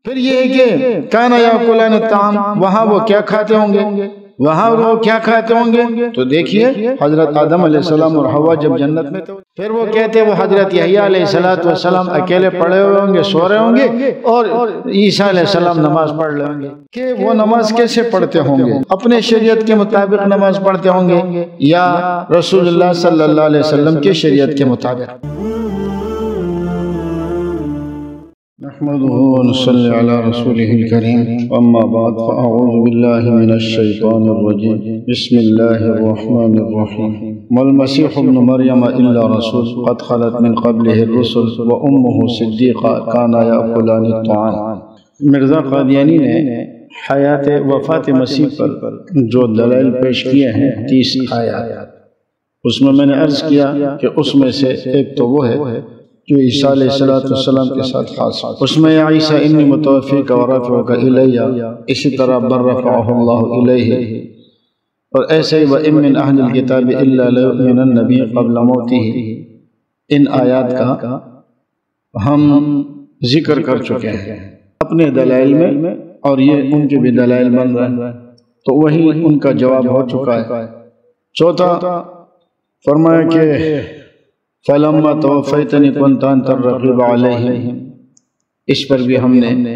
پھر یہ ہے کہ کانا یاکلان الطعام، وہاں وہ کیا کھاتے ہوں گے، وہاں وہ کیا کھاتے ہوں گے؟ تو دیکھیے حضرت آدم علیہ السلام اور حوا جب جنت میں تھے، پھر وہ کہتے وہ حضرت یحییٰ علیہ السلام اکیلے پڑے ہوئے ہوں گے، سو رہے ہوں گے، اور عیسیٰ علیہ السلام نماز پڑھ رہے ہوں گے، کہ وہ نماز کیسے پڑھتے ہوں گے؟ اپنے شریعت کے مطابق نماز پڑھتے ہوں گے یا رسول اللہ صلی اللہ علیہ وسلم کی شریعت کے مطابق؟ نحمده ونصلي على رسوله الكريم، أما بعد فأعوذ بالله من الشيطان الرجيم. بسم الله الرحمن الرحيم. ما المسيح ابن مريم إلا رسول قد خلت من قبله الرسل وأمه صديقة كانا يأكلان الطعام. مرزا قادیانی نے حیات وفات مسیح پر جو دلائل پیش کیے ہیں 30 آیات، اس میں میں نے عرض کیا کہ اس میں سے ایک تو وہ ہے جو عیسیٰ علیہ السلام کے ساتھ خاص ہے. اس میں یا عیسیٰ انی متوفیک ورافعک الیہ، اسی طرح بر رفعہ اللہ الیہ، اور ایسے ہی وَإِن مِّنْ أَهْلِ الْكِتَابِ إِلَّا لَيُؤْمِنَنَّ بِهِ قَبْلَ مَوْتِهِ. ان آیات کا ہم ذکر کر چکے ہیں اپنے دلائل میں، اور یہ ان کے بھی دلائل بن رہے ہیں، تو وہی ان کا جواب ہو چکا ہے. چوتھا فرمایا کہ فَلَمَّا تَوَفَّيْتَنِي كُنْتَ أَنْتَ الرَّقِيبَ عَلَيْهِمْ، اس پر بھی ہم نے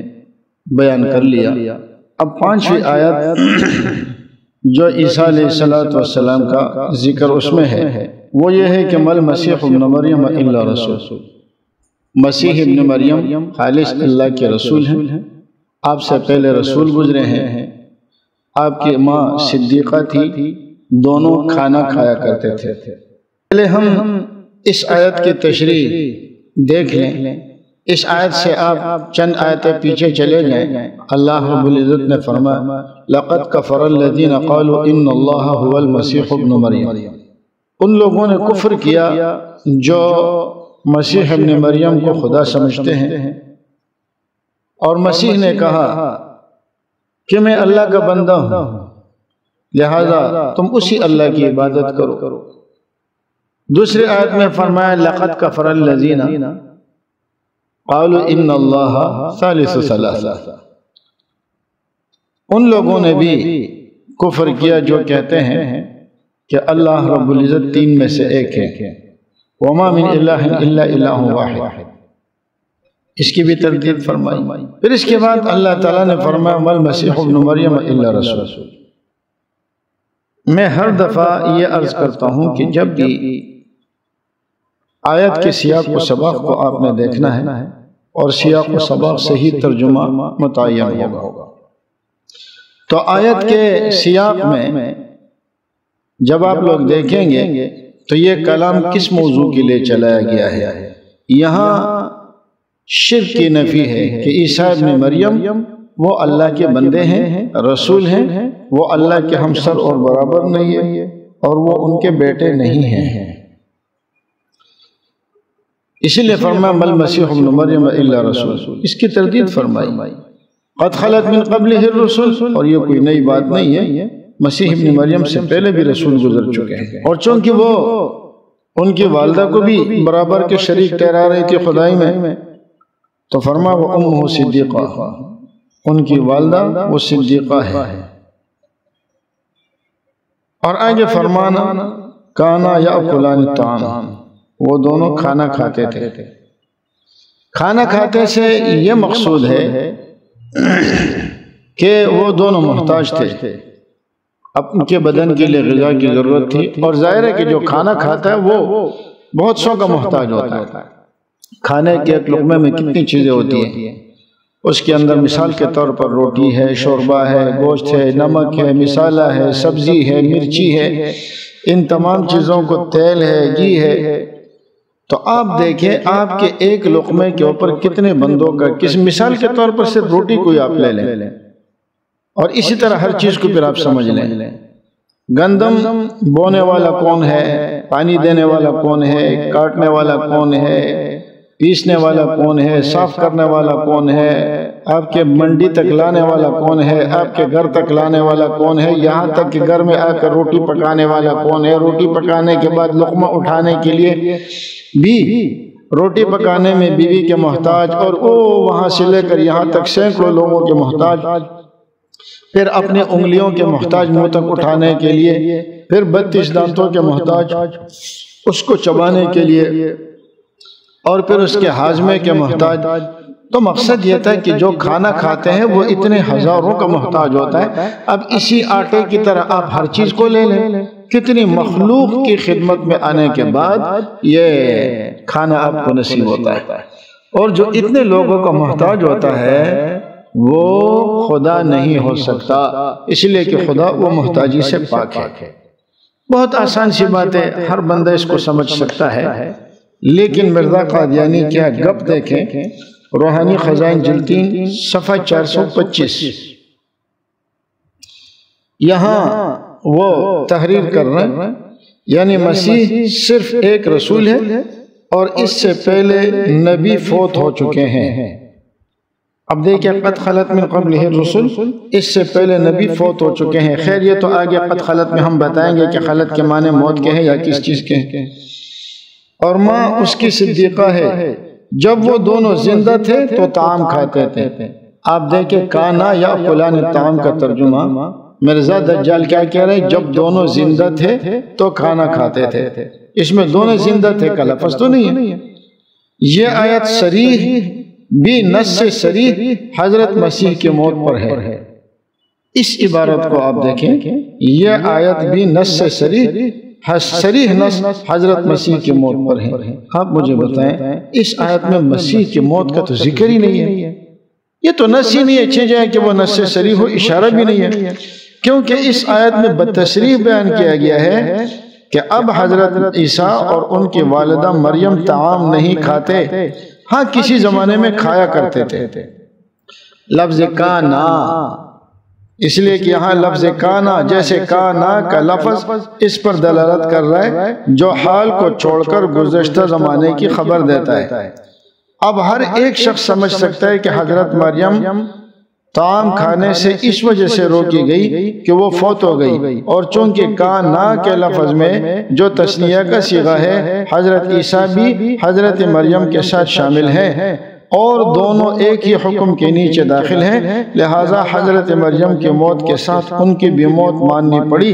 بیان کر لیا. اب 5ویں آیت جو عیسیٰ علیہ السلام کا ذکر اس میں ہے، وہ یہ ہے کہ مَا الْمَسِيحُ ابْنُ مَرْيَمَ إِلَّا رَسُولٌ. مسیح ابن مریم خالص اللہ کے رسول ہیں، آپ سے پہلے رسول گزرے ہیں. آپ کی ماں صدیقہ تھی، دونوں کھانا کھایا کرتے تھے. پہلے ہم اس آیت کی تشریح دیکھ لیں. اس آیت سے آپ چند آیتیں پیچھے چلے جائیں. اللہ رب العزت نے فرمایا لَقَدْ كَفَرَ الَّذِينَ قَالُوا إِنَّ اللَّهَ هُوَ الْمَسِيحُ ابْنُ مَرْيَمَ. ان لوگوں نے کفر کیا جو مسیح ابن مریم کو خدا سمجھتے ہیں، اور مسیح نے کہا کہ میں اللہ کا بندہ ہوں، لہذا تم اسی اللہ کی عبادت کرو. دوسری آیت میں فرمایا لَقَدْ كَفَرَ الَّذِينَ قَالُوا إِنَّ اللَّهَ ثَالِثُ ثَلَاثَةٍ. ان لوگوں نے بھی کفر کیا جو کہتے ہیں کہ اللہ رب العزت 3 میں سے ایک ہے. وَمَا مِنْ إِلَّهٍ إِلَّا إِلَّهٌ وَاحِدٌ. اس کی بھی تردید فرمائی. پھر اس کے بعد اللہ تعالیٰ نے فرمایا مَا الْمَسِيحُ ابْنُ مَرْيَمَ إِلَّا رَسُولٌ. میں ہر دفعہ یہ عرض کرتا ہوں کہ جب بھی آیت کے سیاق و سباق کو آپ نے دیکھنا ہے، اور سیاق و سباق سے ہی ترجمہ متعین ہوگا. تو آیت کے سیاق میں جب آپ لوگ دیکھیں گے تو یہ کلام کس موضوع کے لیے چلایا گیا ہے؟ یہاں شرک کی نفی ہے کہ عیسیٰ ابن مریم وہ اللہ کے بندے ہیں، رسول ہیں، وہ اللہ کے ہمسر اور برابر نہیں ہے، اور وہ ان کے بیٹے نہیں ہیں. اسی لیے فرمایا مَا الْمَسِيحُ ابْنُ مَرْيَمَ إِلَّا رَسُولٌ. اس کی تردید فرمائی قَدْ خَلَتْ مِنْ قَبْلِهِ الرُّسُلُ، اور یہ کوئی نئی بات نہیں ہے. مسیح ابن مریم سے پہلے بھی رسول گزر چکے ہیں، اور چونکہ وہ ان کی والدہ کو بھی برابر کے شریک ٹھہرا رہی تھی خدائی میں، تو فرمایا وَأُمُّهُ صِدِّيقَةٌ، ان کی والدہ وہ صدیقہ ہے. اور آگے فرمانا کانا یأکلان الطعام، وہ دونوں کھانا کھاتے تھے. کھانا کھاتے سے یہ مقصود ہے کہ وہ دونوں محتاج تھے، ان کے بدن کے لیے غذا کی ضرورت تھی، اور ظاہر ہے کہ جو کھانا کھاتا ہے وہ بہت سو کا محتاج ہوتا ہے. کھانے کے ایک لقمے میں کتنی چیزیں ہوتی ہیں، اس کے اندر مثال کے طور پر روٹی ہے، شوربہ ہے، گوشت ہے، نمک ہے، مسالہ ہے، سبزی ہے، مرچی ہے، ان تمام چیزوں کو تیل ہے، گھی ہے. تو آپ دیکھیں آپ کے ایک لقمے کے اوپر کتنے بندوں کا، کس مثال کے طور پر صرف روٹی کو آپ لے لیں، اور اسی طرح ہر چیز کو پھر آپ سمجھ لیں. گندم بونے والا کون ہے، پانی دینے والا کون ہے، کاٹنے والا کون ہے، پیسنے والا کون ہے، صاف کرنے والا کون ہے، آپ کے منڈی تک لانے والا کون ہے، آپ کے گھر تک لانے والا کون ہے، یہاں تک کہ گھر میں آ کر روٹی پکانے والا کون ہے، روٹی پکانے کے بعد لقمہ اٹھانے کے لیے بھی روٹی پکانے میں بیوی کے محتاج، اور وہاں سے لے کر یہاں تک سینکڑوں لوگوں کے محتاج، پھر اپنی انگلیوں کے محتاج منہ تک اٹھانے کے لیے، پھر 32 دانتوں کے محتاج اس کو چبانے کے لیے، اور پھر اس کے ہاضمے کے محتاج۔ تو مقصد یہ تھا کہ جو کھانا کھاتے ہیں وہ اتنے ہزاروں کا محتاج ہوتا ہے۔ اب اسی آٹے کی طرح آپ ہر چیز کو لے لیں، کتنی مخلوق کی خدمت میں آنے کے بعد یہ کھانا آپ کو نصیب ہوتا ہے، اور جو اتنے لوگوں کا محتاج ہوتا ہے وہ خدا نہیں ہو سکتا، اس لیے کہ خدا وہ محتاجی سے پاک ہے۔ بہت آسان سی بات ہے، ہر بندہ اس کو سمجھ سکتا ہے، لیکن مرزا قادیانی کیا گپ دیکھیں۔ روحانی خزائن جلد 3 صفحہ 425، یہاں وہ تحریر کر رہے ہیں، یعنی مسیح صرف ایک رسول ہے اور اس سے پہلے نبی فوت ہو چکے ہیں۔ اب دیکھیں، قد خلت من قبلہ الرسل، اس سے پہلے نبی فوت ہو چکے ہیں۔ خیر یہ تو آگے قد خلت میں ہم بتائیں گے کہ خلت کے معنی موت کے ہیں یا کس چیز کے ہیں۔ اور ماں اس کی صدیقہ ہے، جب وہ دونوں زندہ تھے تو طعام کھاتے تھے۔ آپ دیکھیں، کانا یا قلان طعام کا ترجمہ مرزا دجال کیا کہہ رہے ہیں؟ جب دونوں زندہ تھے تو کھانا کھاتے تھے۔ اس میں دونوں زندہ تھے کا لفظ تو نہیں ہے۔ یہ آیت صریح بھی نص سے صریح حضرت مسیح کی موت پر ہے۔ اس عبارت کو آپ دیکھیں، یہ آیت بھی نص سے صریح نص حضرت مسیح کی موت پر ہے۔ آپ مجھے بتائیں، اس آیت میں مسیح کی موت کا تو ذکر ہی نہیں ہے۔ یہ تو نص ہی نہیں اچھے جائے کہ وہ نص سے صریح ہو، اشارہ بھی نہیں ہے، کیونکہ اس آیت میں بتصریح بیان کیا گیا ہے کہ اب حضرت عیسیٰ اور ان کی والدہ مریم طعام نہیں کھاتے، ہاں کسی زمانے میں کھایا کرتے تھے۔ لفظ کانا، اس لیے کہ یہاں لفظ کانا جیسے کانا کا لفظ اس پر دلالت کر رہا ہے جو حال کو چھوڑ کر گزشتہ زمانے کی خبر دیتا ہے۔ اب ہر ایک شخص سمجھ سکتا ہے کہ حضرت مریم طعام کھانے سے اس وجہ سے روکی گئی کہ وہ فوت ہو گئی، اور چونکہ کانا کے لفظ میں جو تثنیہ کا صیغہ ہے، حضرت عیسیٰ بھی حضرت مریم کے ساتھ شامل ہیں اور دونوں ایک ہی حکم کے نیچے داخل ہیں، لہٰذا حضرت مریم کی موت کے ساتھ ان کی بھی موت ماننی پڑی،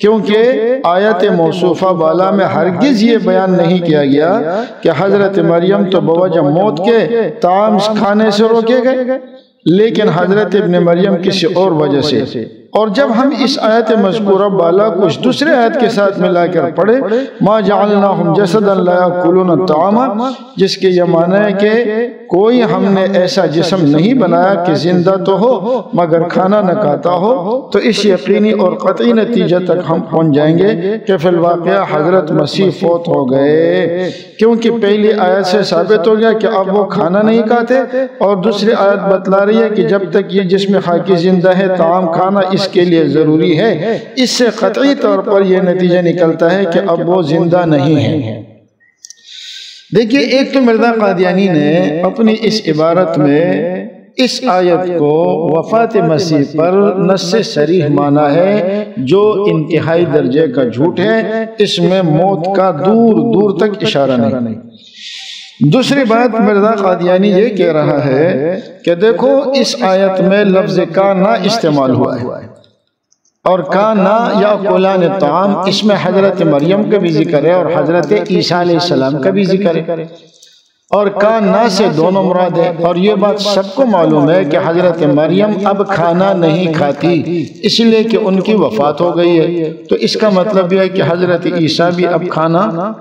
کیونکہ آیت موصوفہ بالا میں ہرگز یہ بیان نہیں کیا گیا کہ حضرت مریم تو بوجہ موت کے طعام کھانے سے روکے گئے، لیکن حضرت ابن مریم کسی اور وجہ سے۔ اور جب ہم اس آیت مذکورہ بالا کچھ دوسرے آیت کے ساتھ ملا کر پڑھے، ما جعلناہم جسدا لا یاکلون الطعام، جس کے یہ معنی ہے کہ کوئی ہم نے ایسا جسم نہیں بنایا کہ زندہ تو ہو مگر کھانا نہ کھاتا ہو، تو اس یقینی اور قطعی نتیجہ تک ہم پہنچ جائیں گے کہ فی الواقعہ حضرت مسیح فوت ہو گئے، کیونکہ پہلی آیت سے ثابت ہو گیا کہ اب وہ کھانا نہیں کھاتے، اور دوسری آیت بتلا رہی ہے کہ جب تک یہ جسم خاکی زندہ ہے طعام کھانا اس کے لیے ضروری ہے۔ اس سے قطعی طور پر یہ نتیجہ نکلتا ہے کہ اب وہ زندہ نہیں ہے۔ دیکھیے، ایک تو مرزا قادیانی نے اپنی اس عبارت میں اس آیت کو وفات مسیح پر نص صریح مانا ہے جو انتہائی درجے کا جھوٹ ہے، اس میں موت کا دور دور تک اشارہ نہیں۔ دوسری بات، مرزا قادیانی یہ کہہ رہا ہے کہ دیکھو اس آیت میں لفظ کانا استعمال ہوا ہے، اور کانا یا قلان طعام اس میں حضرت مریم کا بھی ذکر ہے اور حضرت عیسیٰ علیہ السلام کا بھی ذکر ہے، اور کانا سے دونوں مراد ہے۔ اور یہ بات سب کو معلوم ہے کہ حضرت مریم اب کھانا نہیں کھاتی، اس لیے کہ ان کی وفات ہو گئی ہے، تو اس کا مطلب یہ ہے کہ حضرت عیسیٰ بھی اب کھانا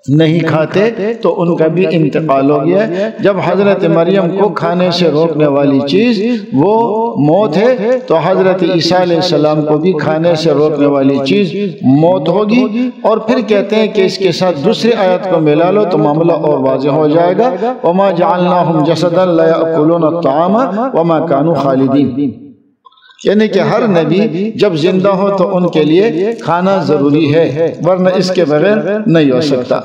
نہیں کھاتے، تو ان کا بھی انتقال ہو گیا۔ جب حضرت مریم کو کھانے سے روکنے والی چیز وہ موت ہے، تو حضرت عیسیٰ علیہ السلام کو بھی کھانے سے روکنے والی چیز موت ہوگی۔ اور پھر کہتے ہیں کہ اس کے ساتھ دوسری آیت کو ملا لو تو معاملہ اور واضح ہو جائے گا، وَمَا جَعَلْنَاهُمْ جَسَدًا لَا يَأْكُلُونَ الطَّعَامَ وَمَا كَانُوا خَالِدِينَ، یعنی کہ ہر نبی جب زندہ ہو تو ان کے لیے کھانا ضروری ہے، ورنہ اس کے بغیر نہیں ہو سکتا۔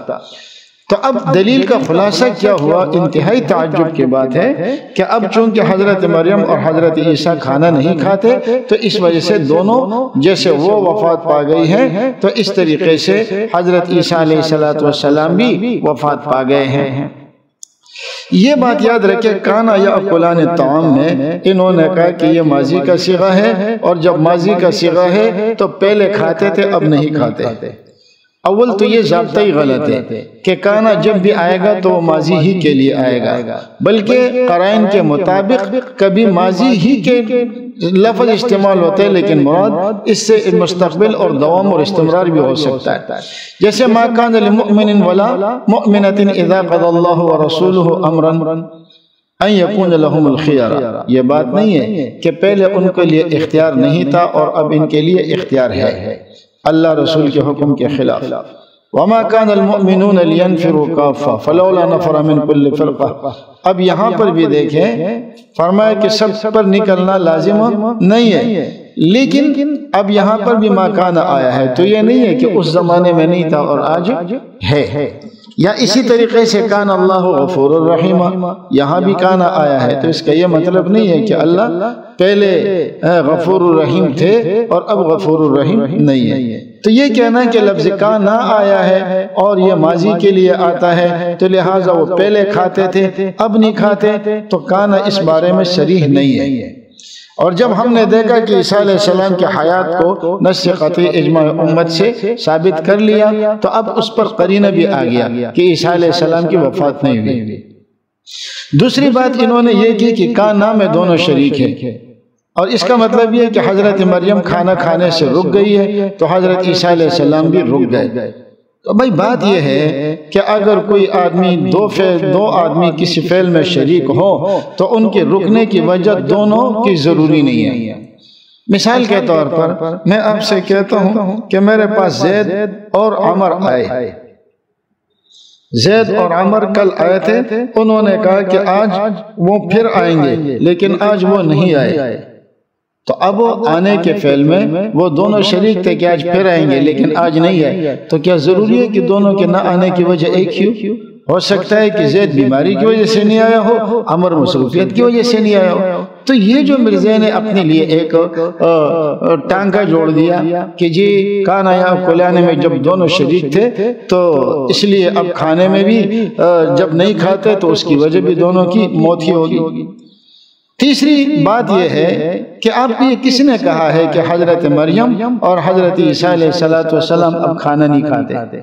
تو اب دلیل کا خلاصہ کیا ہوا؟ انتہائی تعجب کی بات ہے کہ اب چونکہ حضرت مریم اور حضرت عیسیٰ کھانا نہیں کھاتے، تو اس وجہ سے دونوں جیسے وہ وفات پا گئی ہیں، تو اس طریقے سے حضرت عیسیٰ علیہ السلام بھی وفات پا گئے ہیں۔ یہ بات یاد رکھے، کانا یاکلان الطعام میں انہوں نے کہا کہ یہ ماضی کا صیغہ ہے، اور جب ماضی کا صیغہ ہے تو پہلے کھاتے تھے اب نہیں کھاتے۔ اول تو یہ ضابطہ ہی غلط ہے کہ کانا جب بھی آئے گا تو وہ ماضی ہی کے لیے آئے گا، بلکہ قرائن کے مطابق کبھی ماضی ہی کے لفظ استعمال ہوتے ہیں لیکن مراد اس سے مستقبل اور دوام اور استمرار بھی ہو سکتا ہے۔ جیسے ما کان لمؤمن ولا مؤمنۃ اذا قضى الله ورسوله امرا ان يكون لهم الخيار، یہ بات نہیں ہے کہ پہلے ان کے لیے اختیار نہیں تھا اور اب ان کے لیے اختیار ہے اللہ رسول کے حکم کے خلاف۔ وما كان المؤمنون لينفروا كافة فلولا نفر من كل فرقة، اب یہاں پر بھی دیکھیں فرمایا کہ سب پر نکلنا لازم نہیں ہے، لیکن اب یہاں پر بھی ما کان آیا ہے تو یہ نہیں ہے کہ اس زمانے میں نہیں تھا اور آج ہے۔ یا اسی طریقے سے کان اللہ غفور الرحیم، یہاں بھی کانا آیا ہے تو اس کا یہ مطلب نہیں ہے کہ اللہ پہلے غفور الرحیم تھے اور اب غفور الرحیم نہیں ہے۔ تو یہ کہنا کہ لفظ کانا آیا ہے اور یہ ماضی کے لیے آتا ہے تو لہٰذا وہ پہلے کھاتے تھے اب نہیں کھاتے، تو کانا اس بارے میں صریح نہیں ہے۔ اور جب ہم نے دیکھا کہ عیسیٰ علیہ السلام کی حیات کو نص قطعی اجماع امت سے ثابت کر لیا تو اب اس پر قرینہ بھی آ گیا کہ عیسیٰ علیہ السلام کی وفات نہیں ہوئی۔ دوسری بات انہوں نے یہ کی کہ کانا میں دونوں شریک ہیں، اور اس کا مطلب یہ کہ حضرت مریم کھانا کھانے سے رک گئی ہے تو حضرت عیسیٰ علیہ السلام بھی رک گئے۔ تو بھائی بات یہ ہے کہ اگر کوئی آدمی دو آدمی کسی فعل میں شریک ہو تو ان کے رکنے کی وجہ دونوں کی ضروری نہیں ہے۔ مثال کے طور پر میں آپ سے کہتا ہوں کہ میرے پاس زید اور عمر آئے، زید اور عمر کل آئے تھے، انہوں نے کہا کہ آج وہ پھر آئیں گے لیکن آج وہ نہیں آئے، تو اب آنے کے فعل میں وہ دونوں شریک تھے کہ آج پھر آئیں گے لیکن آج نہیں آئے، تو کیا ضروری ہے کہ دونوں کے نہ آنے کی وجہ ایک ہی ہو سکتا ہے کہ زید بیماری کی وجہ سے نہیں آیا ہو، عمر مصروفیت کی وجہ سے نہیں آیا ہو؟ تو یہ جو مرزا نے اپنے لیے ایک ٹانکا جوڑ دیا کہ جی کانا یاکلان میں جب دونوں شریک تھے تو اس لیے اب کھانے میں بھی جب نہیں کھاتے تو اس کی وجہ بھی دونوں کی موت ہی ہوگی۔ تیسری بات یہ ہے کہ آپ کو یہ کس نے کہا ہے کہ حضرت مریم اور حضرت عیسیٰ علیہ السلام اب کھانا نہیں کھاتے؟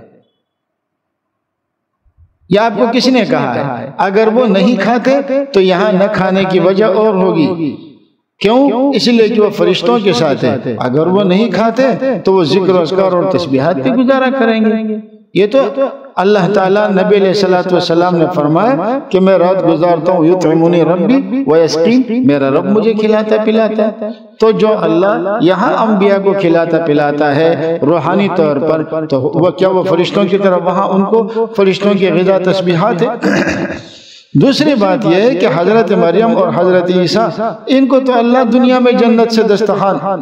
یا آپ کو کس نے کہا ہے؟ اگر وہ نہیں کھاتے تو یہاں نہ کھانے کی وجہ اور ہوگی، کیوں؟ اس لیے کہ وہ فرشتوں کے ساتھ ہے، اگر وہ نہیں کھاتے تو وہ ذکر و اذکار اور تسبیحات پہ گزارا کریں گے۔ یہ تو اللہ تعالیٰ نبی علیہ السلام نے فرمایا کہ میں رات گزارتا ہوں یطعمنی ربی ویسقین، میرا رب مجھے کھلاتا پلاتا ہے۔ تو جو اللہ یہاں انبیاء کو کھلاتا پلاتا ہے روحانی طور پر، تو وہ کیا وہ فرشتوں کی طرح وہاں ان کو فرشتوں کی غذا تسبیحات ہے؟ دوسری بات یہ ہے کہ حضرت مریم اور حضرت عیسیٰ ان کو تو اللہ دنیا میں جنت سے دسترخوان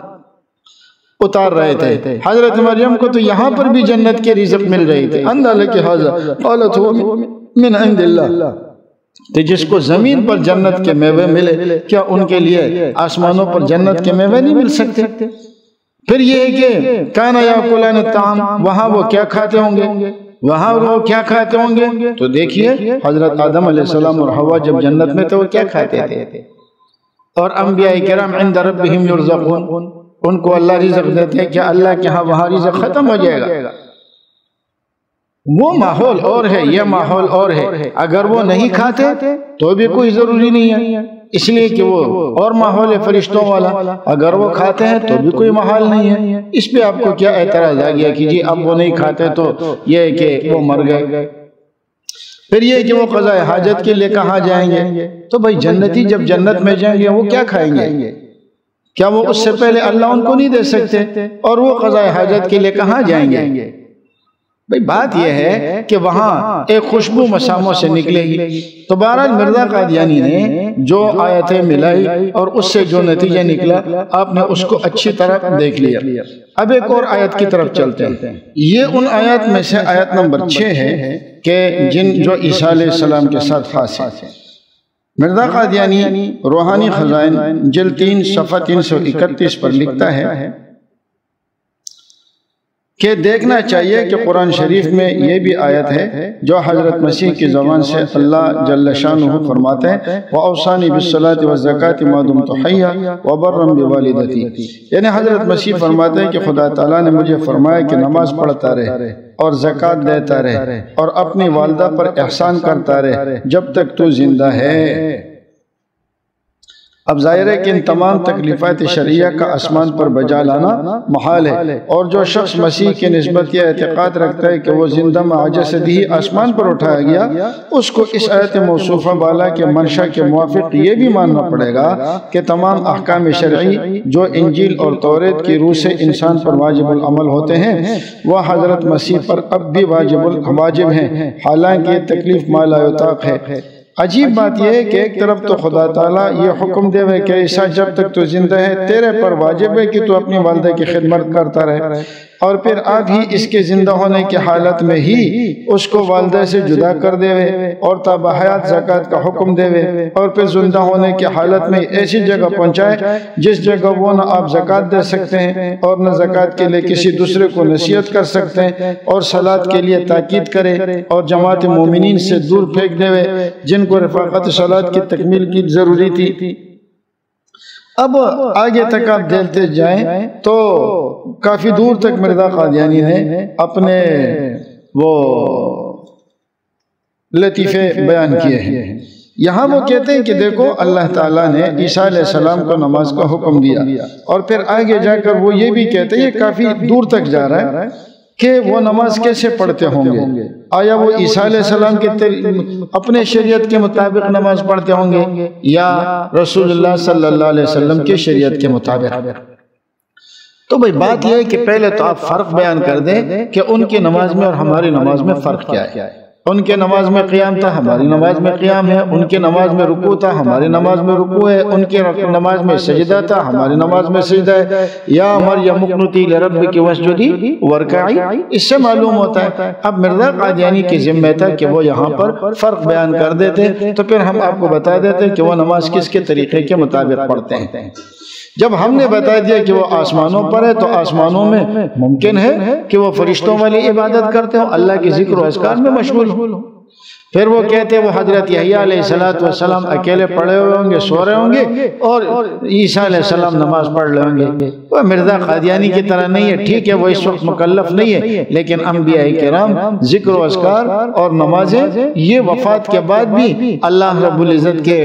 اتار رہے تھے، حضرت مریم کو تو یہاں پر بھی جنت کے رزق مل رہی تھی۔ اندھا لکی حاضر قالت هو من عند اللہ، تو جس کو زمین پر جنت کے میوے ملے کیا ان کے لیے آسمانوں پر جنت کے میوے نہیں مل سکتے؟ پھر یہ ہے کہ کانا یاکلان الطعام، وہاں وہ کیا کھاتے ہوں گے؟ وہاں وہ کیا کھاتے ہوں گے؟ تو دیکھیے حضرت آدم علیہ السلام اور حوا جب جنت میں تھے وہ کیا کھاتے تھے؟ اور انبیاء کرام عند ربہم یرزقون، ان کو اللہ رزق دیتے ہیں، کیا اللہ کے ہاں وہاں رزق ختم ہو جائے گا؟ وہ ماحول اور ہے، یہ ماحول اور ہے۔ اگر وہ نہیں کھاتے تو بھی کوئی ضروری نہیں ہے، اس لیے کہ وہ اور ماحول ہے فرشتوں والا، اگر وہ کھاتے ہیں تو بھی کوئی محال نہیں ہے۔ اس پہ آپ کو کیا اعتراض آ گیا کہ جی اب وہ نہیں کھاتے تو یہ کہ وہ مر گئے؟ پھر یہ کہ وہ قضاء حاجت کے لیے کہاں جائیں گے؟ تو بھائی جنتی جب جنت میں جائیں گے وہ کیا کھائیں گے؟ کیا وہ اس سے پہلے اللہ ان کو نہیں دے سکتے؟ اور وہ قضاء حاجت کے لیے کہاں جائیں گے؟ بھئی بات یہ ہے کہ وہاں ایک خوشبو مساموں سے نکلے گی۔ تو بہرحال مرزا قادیانی نے جو آیتیں ملائی اور اس سے جو نتیجہ نکلا آپ نے اس کو اچھی طرح دیکھ لیا۔ اب ایک اور آیت کی طرف چلتے ہیں۔ یہ ان آیات میں سے آیت نمبر 6 ہے کہ جو عیسیٰ علیہ السلام کے ساتھ خاص ہے۔ مرزا قادیانی روحانی خزائن جلد 3 صفحہ 331 پر لکھتا ہے کہ دیکھنا چاہیے کہ قرآن شریف میں یہ بھی آیت ہے جو حضرت مسیح کی زبان سے اللہ جل شانہ فرماتے ہیں وَأَوْصَانِي بِالصَّلَاةِ وَالزَّكَاةِ مَا دُمْتُ حَيًّا وَبَرًّا بِوَالِدَتِي، یعنی حضرت مسیح فرماتے ہیں کہ خدا تعالیٰ نے مجھے فرمایا کہ نماز پڑھتا رہے اور زکوٰۃ دیتا رہے اور اپنی والدہ پر احسان کرتا رہے جب تک تو زندہ ہے۔ اب ظاہر ہے کہ ان تمام تکلیفات شرعیہ کا آسمان پر بجا لانا محال ہے، اور جو شخص مسیح کی نسبت یا اعتقاد رکھتا ہے کہ وہ زندہ جسدی آسمان پر اٹھایا گیا، اس کو اس آیت موصوفہ بالا کے منشا کے موافق یہ بھی ماننا پڑے گا کہ تمام احکام شرعی جو انجیل اور توریت کی روح سے انسان پر واجب العمل ہوتے ہیں وہ حضرت مسیح پر اب بھی واجب ہیں، حالانکہ یہ تکلیف ما لا یطاق ہے۔ عجیب بات یہ ہے کہ ایک طرف تو خدا تعالیٰ یہ حکم دے ہوئے کہ عیسیٰ جب تک تو زندہ ہے تیرے پر واجب ہے کہ تو اپنی والدہ کی خدمت کرتا رہے، اور پھر اب ہی اس کے زندہ ہونے کی حالت میں ہی اس کو والدہ سے جدا کر دے ہوئے اور تاب حیات زکوٰۃ کا حکم دے ہوئے، اور پھر زندہ ہونے کی حالت میں ایسی جگہ پہنچائے جس جگہ وہ نہ آپ زکوٰۃ دے سکتے ہیں اور نہ زکوٰۃ کے لیے کسی دوسرے کو نصیحت کر سکتے ہیں، اور صلاۃ کے لیے تاکید کرے اور جماعت مومنین سے دور پھینک دے ہوئے جن کو رفاقت صلاۃ کی تکمیل کی ضروری تھی۔ اب آگے تک آپ دیکھتے جائیں تو کافی دور تک مرزا قادیانی نے اپنے وہ لطیفے بیان کیے ہیں۔ یہاں وہ کہتے ہیں کہ دیکھو اللہ تعالیٰ نے عیسیٰ علیہ السلام کو نماز کا حکم دیا، اور پھر آگے جا کر وہ یہ بھی کہتے ہیں، یہ کافی دور تک جا رہا ہے کہ وہ نماز کیسے پڑھتے ہوں گے، آیا وہ عیسیٰ علیہ السلام کے اپنے شریعت کے مطابق نماز پڑھتے ہوں گے یا رسول اللہ صلی اللہ علیہ وسلم کی شریعت کے مطابق؟ تو بھئی بات یہ ہے کہ پہلے تو آپ فرق بیان کر دیں کہ ان کی نماز میں اور ہماری نماز میں فرق کیا ہے۔ ان کے نماز میں قیام تھا، ہماری نماز میں قیام ہے، ان کے نماز میں رکوع تھا، ہماری نماز میں رکوع ہے، ان کے نماز میں سجدہ تھا، ہماری نماز میں سجدہ ہے، یا مریم اقنتی لربک واسجدی وارکعی، اس سے معلوم ہوتا ہے۔ اب مرزا قادیانی کی ذمہ تھا کہ وہ یہاں پر فرق بیان کر دیتے تو پھر ہم آپ کو بتا دیتے کہ وہ نماز کس کے طریقے کے مطابق پڑھتے ہیں۔ جب ہم نے بتا دیا کہ وہ آسمانوں پر ہے تو آسمانوں میں ممکن ہے کہ وہ فرشتوں والی عبادت کرتے ہوں، اللہ کے ذکر و اذکار میں مشغول ہوں۔ پھر وہ کہتے وہ حضرت یحییٰ علیہ السلام اکیلے پڑھے ہوئے ہوں گے، سو رہے ہوں گے، اور عیسیٰ علیہ السلام نماز پڑھ رہے ہوں گے۔ وہ مرزا قادیانی کی طرح نہیں ہے، ٹھیک ہے وہ اس وقت مکلف نہیں ہے، لیکن انبیاء کرام ذکر و اذکار اور نمازیں یہ وفات کے بعد بھی اللہ رب العزت کے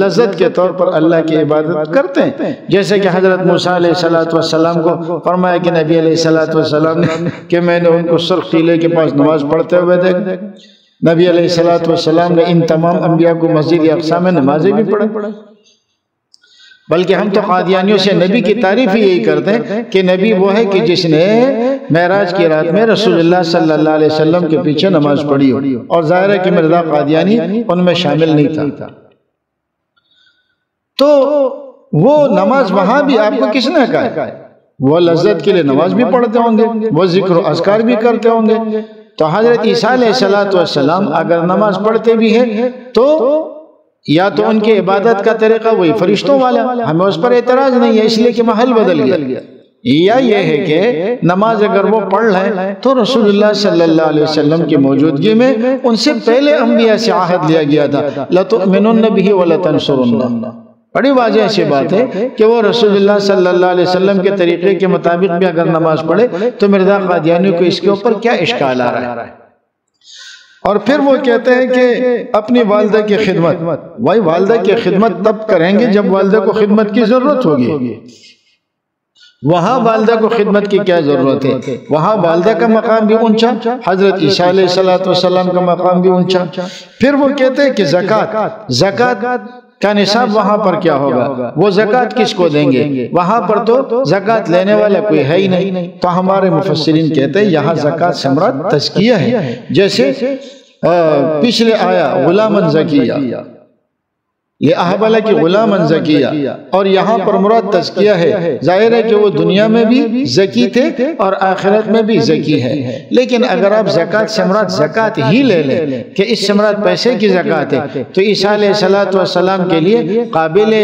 لذت کے طور پر اللہ کی عبادت کرتے ہیں، جیسے کہ حضرت موسیٰ علیہ السلام کو فرمایا کہ نبی علیہ السلام نے کہ میں نے ان کو سرخ ٹیلے کے پاس نماز پڑھتے ہوئے دیکھا۔ نبی علیہ السلام نے ان تمام انبیاء کو مسجد اقصی میں نمازیں بھی پڑھیں، بلکہ ہم تو قادیانیوں سے نبی کی تعریف ہی یہی کرتے ہیں کہ نبی وہ ہے کہ جس نے معراج کی رات میں رسول اللہ صلی اللہ علیہ وسلم کے پیچھے نماز پڑھی ہو، اور ظاہر ہے کہ مرزا قادیانی ان میں شامل نہیں تھا۔ تو وہ نماز وہاں بھی آپ کو کس نے کہا ہے؟ وہ لذت کے لیے نماز بھی پڑھتے ہوں گے، وہ ذکر و اذکار بھی کرتے ہوں گے۔ تو حضرت عیسیٰ علیہ السلام اگر نماز پڑھتے بھی ہیں تو یا تو ان کی عبادت کا طریقہ وہی فرشتوں والا، ہمیں اس پر اعتراض نہیں ہے اس لیے کہ محل بدل گیا، یا یہ ہے کہ نماز اگر وہ پڑھ لیں تو رسول اللہ صلی اللہ علیہ وسلم کی موجودگی میں ان سے پہلے انبیاء سے عہد لیا گیا تھا، لَتُؤْمِنُنَّ بِهِ وَلَتَنْصُرُنَّ۔ بڑی واضح ایسی بات ہے کہ وہ رسول اللہ صلی اللہ علیہ وسلم کے طریقے کے مطابق بھی اگر نماز پڑھے تو مرزا قادیانی کو اس کے اوپر کیا اشکال آ رہا ہے۔ اور پھر وہ کہتے ہیں کہ اپنی والدہ کی خدمت، وہی والدہ کی خدمت تب کریں گے جب والدہ کو خدمت کی ضرورت ہوگی۔ وہاں والدہ کو خدمت کی کیا ضرورت ہے؟ وہاں والدہ کا مقام بھی اونچا، حضرت عیسیٰ علیہ السلام کا مقام بھی اونچا۔ پھر وہ کہتے ہیں کہ زکوٰۃ کا نصاب وہاں پر کیا ہوگا، وہ زکوٰۃ کس کو دیں گے؟ وہاں پر تو زکوٰۃ لینے والا کوئی ہے ہی نہیں۔ تو ہمارے مفسرین کہتے ہیں یہاں زکوٰۃ سے مراد تزکیہ ہے، جیسے پچھلے آیا غلامًا زکیہ، لِأَهَبَ لَكِ غُلَامًا زَكِيًّا، اور یہاں پر مراد تزکیہ ہے، ظاہر ہے کہ وہ دنیا میں بھی زکی تھے اور آخرت میں بھی زکی ہے۔ لیکن اگر آپ زکوٰۃ سے مراد زکوٰۃ ہی لے لیں کہ اس سے مراد پیسے کی زکوٰۃ ہے، تو عیسیٰ علیہ السلام کے لیے قابل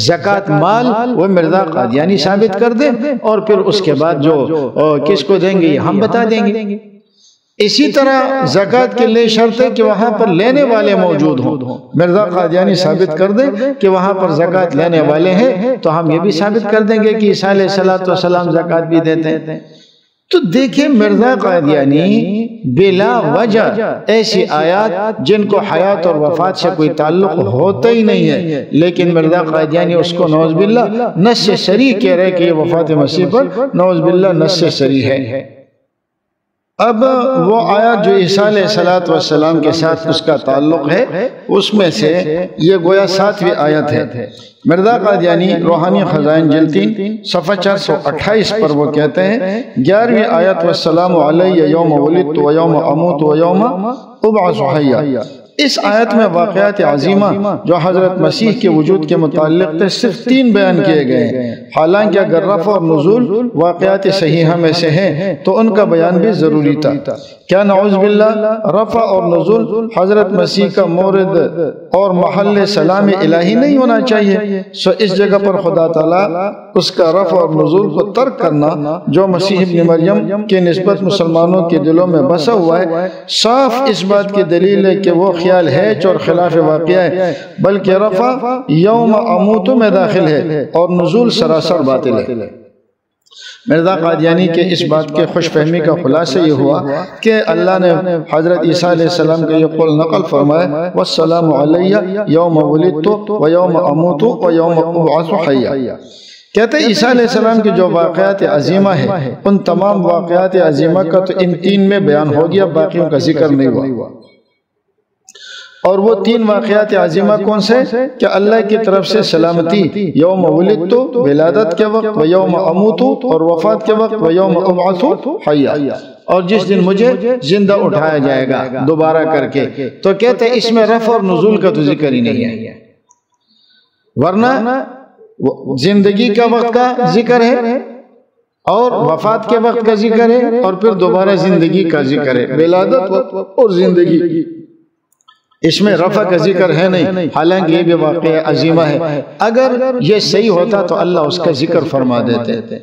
زکوٰۃ مال وہ مرزا قادیانی ثابت کر دیں، اور پھر اس کے بعد جو کس کو دیں گے یہ ہم بتا دیں گے۔ اسی طرح زکوٰۃ کے لیے شرط ہے کہ وہاں پر لینے والے موجود ہوں۔ مرزا قادیانی ثابت کر دیں کہ وہاں پر زکوٰۃ لینے والے ہیں، تو ہم یہ بھی ثابت کر دیں گے کہ عیسیٰ علیہ السلام زکوٰۃ بھی دیتے ہیں۔ تو دیکھیں مرزا قادیانی بلا وجہ ایسی آیات جن کو حیات اور وفات سے کوئی تعلق ہوتا ہی نہیں ہے، لیکن مرزا قادیانی اس کو نعوذ باللہ نص صریح کہہ رہے کہ یہ وفات مسیح پر نعوذ باللہ نص صریح ہے۔ اب وہ آیات جو عیسیٰ علیہ السلام کے ساتھ اس کا تعلق ہے، اس میں سے یہ گویا 7ویں آیت ہے۔ مرزا قادیانی روحانی خزائن جلد 3 صفحہ 428 پر وہ کہتے ہیں 11ویں آیت والسلام علیہ یوم ولدت و یوم اموت و یوم ابعث حیا۔ اس آیت میں واقعات عظیمہ جو حضرت مسیح کے وجود کے متعلق تھے صرف 3 بیان کیے گئے ہیں، حالانکہ اگر رفع اور نزول واقعات صحیحہ میں سے ہیں تو ان کا بیان بھی ضروری تھا۔ کیا نعوذ باللہ رفع اور نزول حضرت مسیح کا مورد اور محل سلام الہی نہیں ہونا چاہیے؟ سو اس جگہ پر خدا تعالیٰ اس کا رفع اور نزول کو ترک کرنا جو مسیح ابن مریم کے نسبت مسلمانوں کے دلوں میں بسا ہوا ہے، صاف اس بات کی دلیل ہے کہ وہ خیال ہے اور خلاف واقعہ ہے، بلکہ رفع یوم اموت میں داخل ہے اور نزول سراسر باطل ہے۔ مرزا قادیانی کے اس بات کے خوش فہمی کا خلاصہ یہ ہوا کہ اللہ نے حضرت عیسیٰ علیہ السلام کے یہ قول نقل فرمایا والسلام علیہ یوم ولدت و یوم اموت و یوم ابعث حیا۔ کہتے ہیں عیسیٰ علیہ السلام کی جو واقعات عظیمہ ہیں ان تمام واقعات عظیمہ کا تو ان 3 میں بیان ہو گیا، باقیوں کا ذکر نہیں ہوا۔ اور وہ 3 واقعات عظیمہ کون سے کہ اللہ کی طرف سے سلامتی یوم ولدت ولادت کے وقت و یوم اموت اور وفات کے وقت و یوم ابعث حیا، اور جس دن مجھے زندہ اٹھایا جائے گا دوبارہ کر کے۔ تو کہتے ہیں اس میں رفع اور نزول کا تو ذکر ہی نہیں ہے، ورنہ زندگی کا وقت کا ذکر ہے اور وفات کے وقت کا ذکر ہے اور پھر دوبارہ زندگی کا ذکر ہے، ولادت اور زندگی۔ اس میں رفع کا ذکر ہے نہیں، حالانکہ یہ بھی واقعہ عظیمہ ہے۔ اگر یہ صحیح ہوتا تو اللہ اس کا ذکر فرما دیتے۔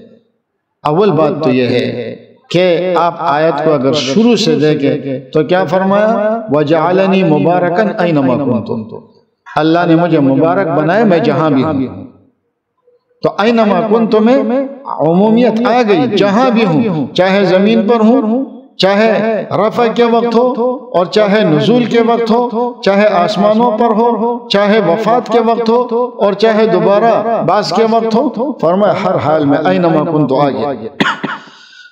اول بات تو یہ ہے کہ آپ آیت کو اگر شروع سے دیکھیں تو کیا فرمایا وَجَعَلَنِي مُبَارَكًا أَيْنَمَا كُنْتُ، اللہ نے مجھے مبارک بنائے میں جہاں بھی ہوں۔ تو اینما کنت میں عمومیت آ گئی، جہاں بھی ہوں، چاہے زمین پر ہوں، چاہے رفع کے وقت ہو اور چاہے نزول کے وقت ہو، چاہے آسمانوں پر ہو، چاہے وفات کے وقت ہو اور چاہے دوبارہ بعث کے وقت ہو، فرمایا ہر حال میں اینما کنت آ گیا۔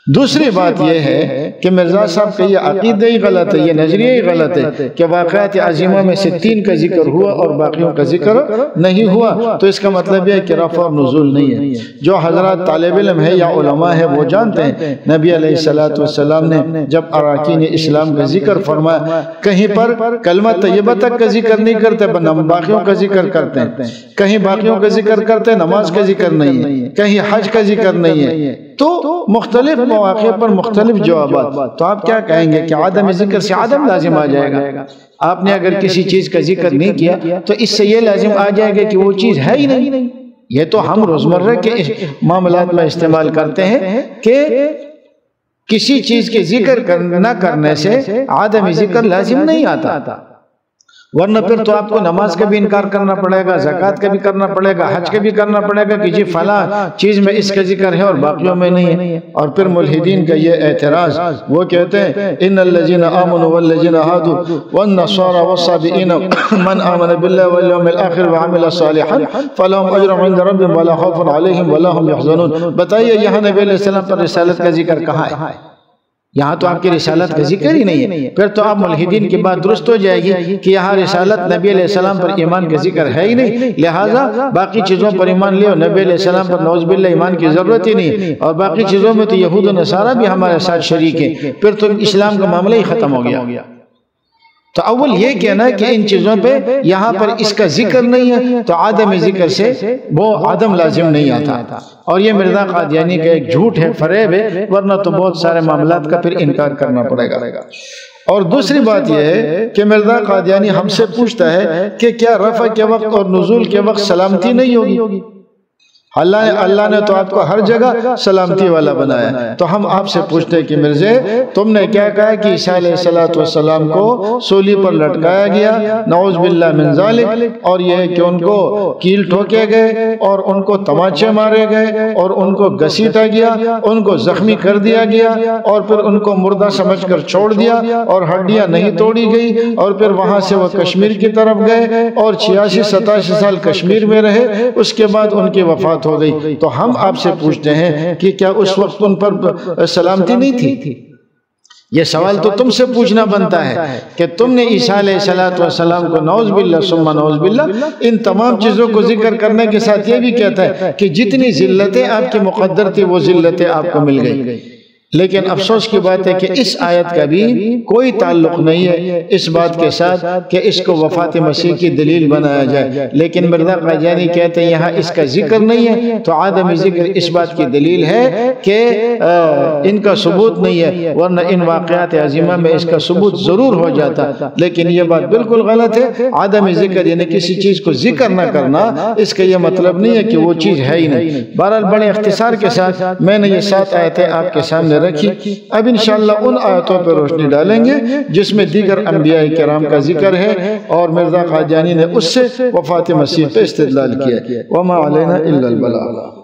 دوسری بات یہ ہے کہ مرزا صاحب کا یہ عقیدہ ہی غلط ہے، یہ نظریہ ہی غلط ہے کہ واقعات عظیمہ میں سے 3 کا ذکر ہوا اور باقیوں کا ذکر نہیں ہوا، تو اس کا مطلب یہ ہے کہ رفع اور نزول نہیں ہے۔ جو حضرات طالب علم ہے یا علماء ہے وہ جانتے ہیں نبی علیہ السلام نے جب اراکین اسلام کا ذکر فرمایا، کہیں پر کلمہ طیبہ تک کا ذکر نہیں کرتے، باقیوں کا ذکر کرتے ہیں، کہیں باقیوں کا ذکر کرتے نماز کا ذکر نہیں ہے، کہیں حج کا ذکر نہیں ہے، تو مختلف مواقع پر مختلف جوابات۔ تو آپ کیا کہیں گے کہ عدم ذکر سے عدم لازم آ جائے گا؟ آپ نے اگر کسی چیز کا ذکر نہیں کیا تو اس سے یہ لازم آ جائے گا کہ وہ چیز ہے ہی نہیں۔ یہ تو ہم روزمرہ کے معاملات میں استعمال کرتے ہیں کہ کسی چیز کے ذکر نہ کرنے سے عدم ذکر لازم نہیں آتا، ورنہ پھر تو آپ کو نماز کا بھی انکار کرنا پڑے گا، زکوٰۃ کا بھی کرنا پڑے گا، حج کا بھی کرنا پڑے گا کہ جی فلاں چیز میں اس کا ذکر ہے اور باقیوں میں نہیں ہے۔ اور پھر ملحدین کا یہ اعتراض، وہ کہتے ہیں ان الذین آمنوا والذین ہادوا والنصارى والصابئین من آمن باللہ والیوم الآخر وعمل صالحا فلہم اجر عند ربہم ولا خوف علیہم ولا هم یحزنون۔ بتائیے یہاں نبی علیہ السلام پر رسالت کا ذکر کہاں ہے؟ یہاں تو آپ کی رسالت کا ذکر ہی نہیں ہے۔ پھر تو آپ ملحدین کی بات درست ہو جائے گی کہ یہاں رسالت نبی علیہ السلام پر ایمان کا ذکر ہے ہی نہیں، لہٰذا باقی چیزوں پر ایمان لے اور نبی علیہ السلام پر نعوذ باللہ ایمان کی ضرورت ہی نہیں، اور باقی چیزوں میں تو یہود و نصارہ بھی ہمارے ساتھ شریک ہیں، پھر تو اسلام کا معاملہ ہی ختم ہو گیا۔ تو اول یہ کہنا کہ ان چیزوں پہ یہاں پر اس کا ذکر نہیں ہے تو عدم ذکر سے وہ عدم لازم نہیں آتا، اور یہ مرزا قادیانی کا ایک جھوٹ ہے، فریب ہے، ورنہ تو بہت سارے معاملات کا پھر انکار کرنا پڑے گا۔ اور دوسری بات یہ ہے کہ مرزا قادیانی ہم سے پوچھتا ہے کہ کیا رفع کے وقت اور نزول کے وقت سلامتی نہیں ہوگی؟ اللہ نے تو آپ کو ہر جگہ سلامتی والا بنایا، تو ہم آپ سے پوچھتے ہیں کہ مرزا تم نے کیا کہا کہ عیسیٰ علیہ السلام کو سولی پر لٹکایا گیا، نعوذ باللہ من ذالک، اور یہ ہے کہ ان کو کیل ٹھوکے گئے اور ان کو تماچے مارے گئے اور ان کو گھسیٹا گیا، ان کو زخمی کر دیا گیا اور پھر ان کو مردہ سمجھ کر چھوڑ دیا اور ہڈیاں نہیں توڑی گئی، اور پھر وہاں سے وہ کشمیر کی طرف گئے اور 86-87 سال کشمیر میں رہے، اس کے بعد ان کی وفات ہو گئی۔ تو ہم آپ سے پوچھتے ہیں کہ کیا اس وقت ان پر سلامتی نہیں تھی؟ یہ سوال تو تم سے پوچھنا بنتا ہے کہ تم نے عیسیٰ علیہ السلام کو نعوذ باللہ ثم نعوذ باللہ ان تمام چیزوں کو ذکر کرنے کے ساتھ یہ بھی کہتا ہے کہ جتنی ذلتیں آپ کی مقدر تھی وہ ذلتیں آپ کو مل گئی۔ لیکن افسوس کی بات ہے کہ اس آیت کا بھی کوئی تعلق نہیں ہے اس بات کے ساتھ کہ اس کو وفات مسیح کی دلیل بنایا جائے، لیکن مرزا قادیانی کہتے ہیں یہاں اس کا ذکر نہیں ہے تو عدم ذکر اس بات کی دلیل ہے کہ ان کا ثبوت نہیں ہے، ورنہ ان واقعات عظیمہ میں اس کا ثبوت ضرور ہو جاتا، لیکن یہ بات بالکل غلط ہے۔ عدم ذکر یعنی کسی چیز کو ذکر نہ کرنا، اس کا یہ مطلب نہیں ہے کہ وہ چیز ہے ہی نہیں۔ بہرحال بڑے اختصار کے ساتھ میں نے یہ 7 آیتیں آپ کے سامنے رکھی، اب انشاءاللہ ان آیتوں پر روشنی ڈالیں گے جس میں دیگر انبیاء کرام کا ذکر ہے اور مرزا قادیانی نے اس سے وفات مسیح پہ استدلال کیا۔ وما علینا الا البلاغ۔